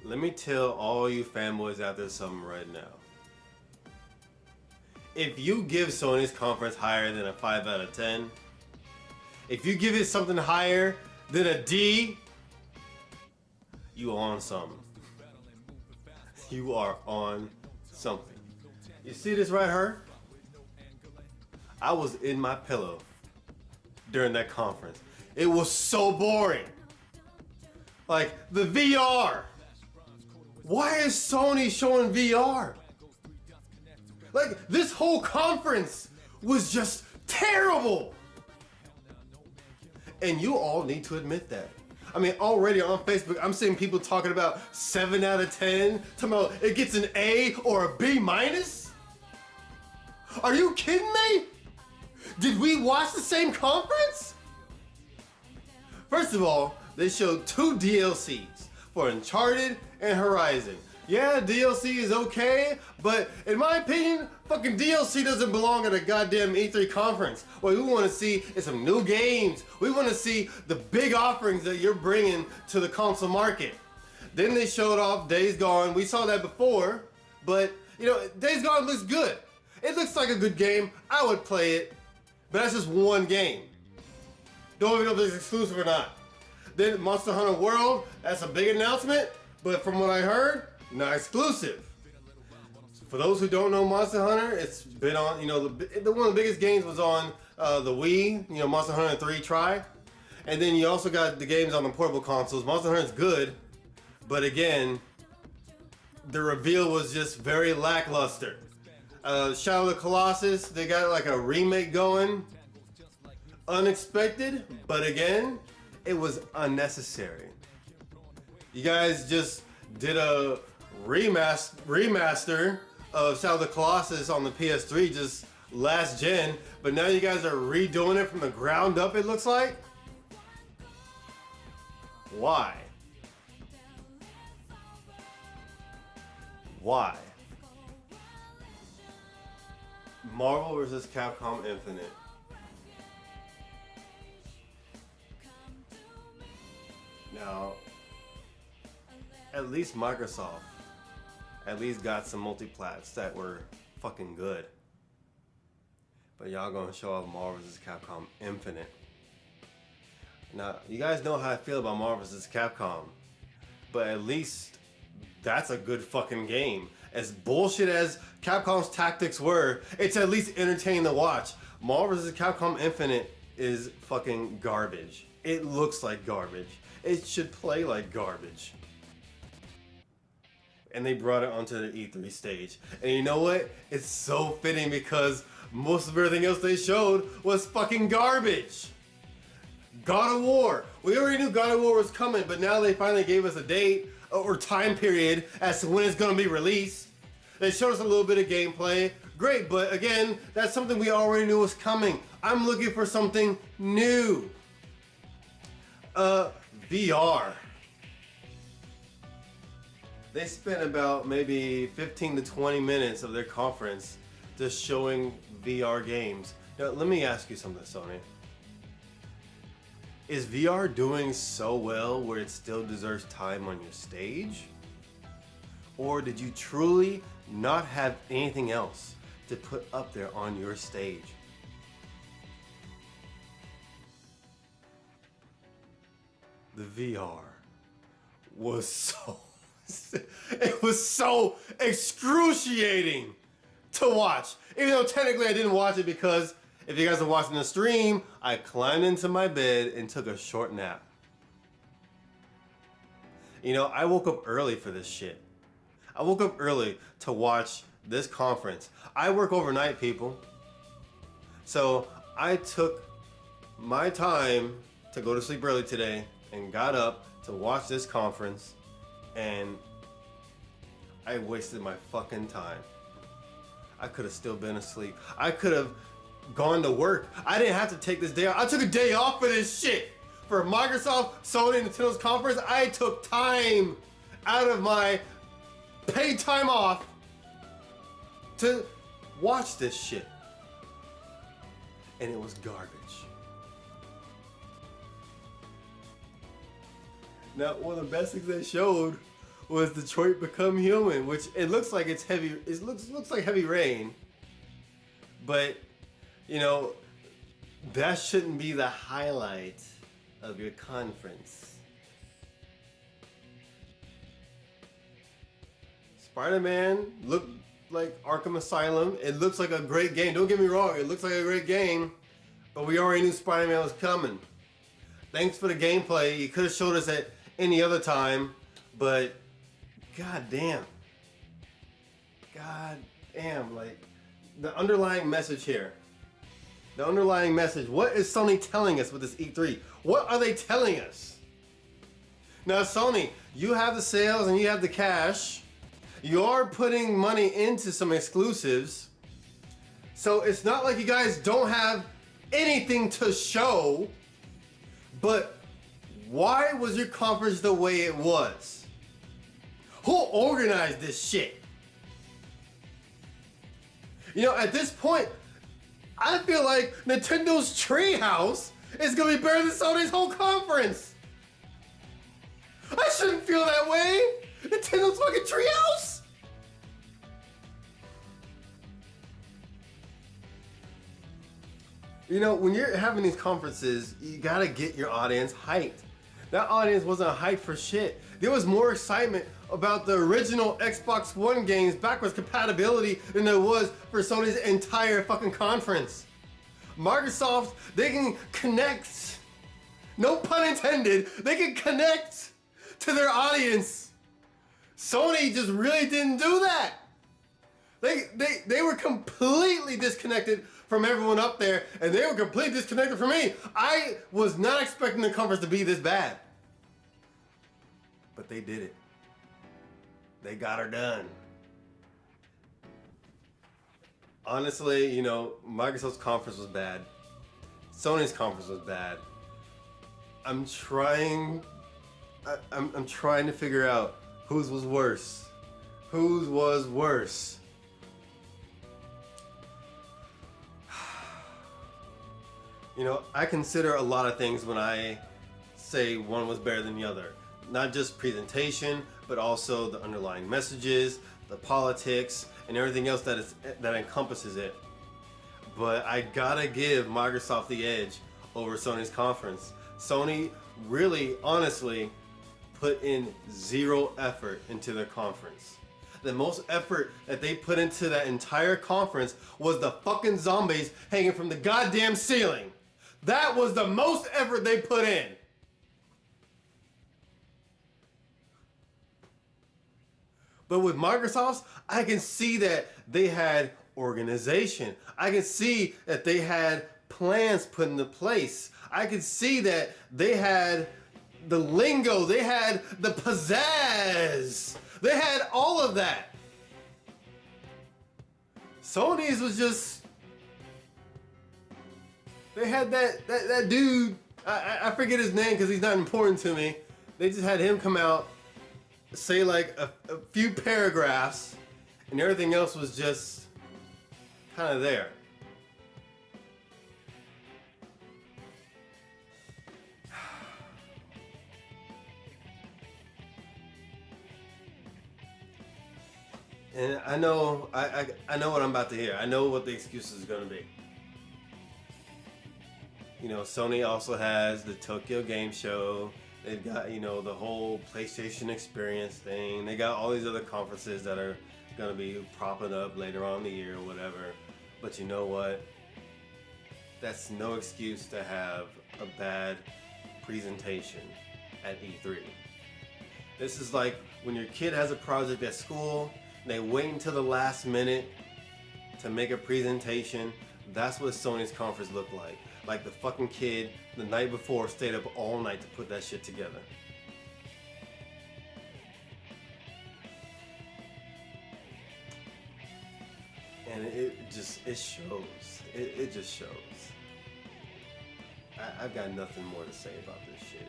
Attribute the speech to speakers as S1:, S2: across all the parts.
S1: Let me tell all you fanboys out there something right now. If you give Sony's conference higher than a 5 out of 10, if you give it something higher than a D, you on something. You are on something. You see this right here? I was in my pillow during that conference. It was so boring. Like, the VR. Why is Sony showing VR? Like, this whole conference was just terrible. And you all need to admit that. I mean, already on Facebook, I'm seeing people talking about 7 out of 10, talking about it gets an A or a B minus. Are you kidding me? Did we watch the same conference? First of all, they showed 2 DLCs for Uncharted and Horizon. Yeah, DLC is okay, but in my opinion, fucking DLC doesn't belong at a goddamn E3 conference. What we want to see is some new games. We want to see the big offerings that you're bringing to the console market. Then they showed off Days Gone. We saw that before, but you know, Days Gone looks good. It looks like a good game. I would play it, but that's just one game. Don't even know if it's exclusive or not. Then Monster Hunter World, that's a big announcement, but from what I heard, not exclusive. For those who don't know Monster Hunter, it's been on, you know, one of the biggest games was on the Wii, you know, Monster Hunter 3 Try. And then you also got the games on the portable consoles. Monster Hunter's good, but again, the reveal was just very lackluster. Shadow of the Colossus, they got like a remake going. Unexpected, but again, it was unnecessary. You guys just did a remaster of Shadow of the Colossus on the PS3 just last gen, but now you guys are redoing it from the ground up, it looks like? Why? Why? Marvel vs. Capcom Infinite. Now, at least Microsoft at least got some multiplats that were fucking good. But y'all gonna show off Marvel vs. Capcom Infinite. Now, you guys know how I feel about Marvel vs. Capcom, but at least that's a good fucking game. As bullshit as Capcom's tactics were, it's at least entertaining to watch. Marvel vs. Capcom Infinite is fucking garbage. It looks like garbage. It should play like garbage. And they brought it onto the E3 stage. And you know what? It's so fitting because most of everything else they showed was fucking garbage. God of War. We already knew God of War was coming, but now they finally gave us a date or time period as to when it's going to be released. They showed us a little bit of gameplay. Great, but again, that's something we already knew was coming. I'm looking for something new. VR. They spent about maybe 15 to 20 minutes of their conference just showing VR games. Now, let me ask you something, Sony. Is VR doing so well where it still deserves time on your stage? Or did you truly not have anything else to put up there on your stage? The VR was so it was so excruciating to watch. Even though technically I didn't watch it because if you guys are watching the stream, I climbed into my bed and took a short nap. You know, I woke up early for this shit. I woke up early to watch this conference. I work overnight, people. So I took my time to go to sleep early today and got up to watch this conference, and I wasted my fucking time. I could have still been asleep. I could have gone to work. I didn't have to take this day off. I took a day off for this shit. For Microsoft, Sony, and Nintendo's conference, I took time out of my paid time off to watch this shit. And it was garbage. Now, one of the best things they showed was Detroit Become Human, which it looks like it's heavy. It looks like heavy rain, but you know that shouldn't be the highlight of your conference. Spider-Man looked like Arkham Asylum. It looks like a great game. Don't get me wrong. It looks like a great game, but we already knew Spider-Man was coming. Thanks for the gameplay. You could have showed us at any other time, but god damn, like the underlying message here. The underlying message. What is Sony telling us with this E3? What are they telling us? Now, Sony, you have the sales and you have the cash. You are putting money into some exclusives. So it's not like you guys don't have anything to show. But why was your conference the way it was? Who organized this shit? You know, at this point, I feel like Nintendo's Treehouse is gonna be better than Sony's whole conference. I shouldn't feel that way. Nintendo's fucking Treehouse. You know, when you're having these conferences, you gotta get your audience hyped. That audience wasn't hyped for shit. There was more excitement about the original Xbox One games backwards compatibility than there was for Sony's entire fucking conference. Microsoft, they can connect, no pun intended, they can connect to their audience. Sony just really didn't do that. They were completely disconnected from everyone up there, and they were completely disconnected from me. I was not expecting the conference to be this bad. But they did it. They got her done. Honestly, you know, Microsoft's conference was bad. Sony's conference was bad. I'm trying to figure out whose was worse. Whose was worse? You know, I consider a lot of things when I say one was better than the other. Not just presentation, but also the underlying messages, the politics, and everything else that encompasses it. But I gotta give Microsoft the edge over Sony's conference. Sony really, honestly, put in zero effort into their conference. The most effort that they put into that entire conference was the fucking zombies hanging from the goddamn ceiling. That was the most effort they put in. But with Microsoft, I can see that they had organization. I can see that they had plans put into place. I can see that they had the lingo, they had the pizzazz. They had all of that. Sony's was just, they had that dude, I forget his name because he's not important to me. They just had him come out, say like a few paragraphs, and everything else was just kind of there. And I know what I'm about to hear. I know what the excuse is going to be. You know, Sony also has the Tokyo Game Show. They've got, you know, the whole PlayStation Experience thing. They got all these other conferences that are going to be propping up later on in the year or whatever. But you know what? That's no excuse to have a bad presentation at E3. This is like when your kid has a project at school, they wait until the last minute to make a presentation. That's what Sony's conference looked like. Like the fucking kid the night before stayed up all night to put that shit together. And it shows. It just shows. I've got nothing more to say about this shit.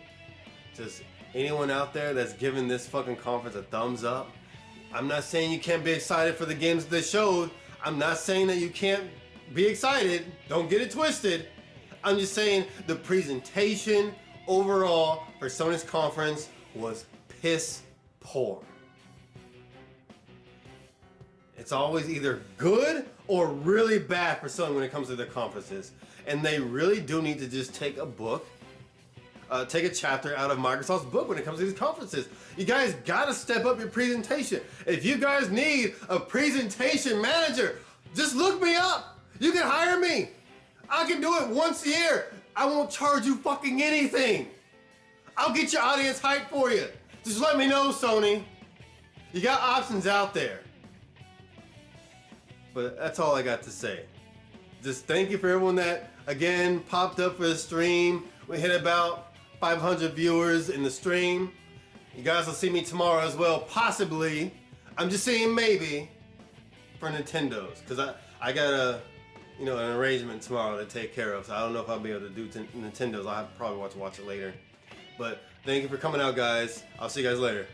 S1: Just anyone out there that's giving this fucking conference a thumbs up, I'm not saying you can't be excited for the games they showed. I'm not saying that you can't be excited. Don't get it twisted. I'm just saying the presentation overall for Sony's conference was piss poor. it's always either good or really bad for Sony when it comes to their conferences. And they really do need to just take a book, take a chapter out of Microsoft's book when it comes to these conferences. You guys gotta step up your presentation. If you guys need a presentation manager, just look me up. You can hire me. I can do it once a year. I won't charge you fucking anything. I'll get your audience hyped for you. Just let me know, Sony. You got options out there. But that's all I got to say. Just thank you for everyone that, again, popped up for the stream. We hit about 500 viewers in the stream. You guys will see me tomorrow as well, possibly. I'm just saying maybe for Nintendo's, because I got an arrangement tomorrow to take care of, so I don't know if I'll be able to do Nintendo's. I'll have to probably watch it later. But thank you for coming out, guys. I'll see you guys later.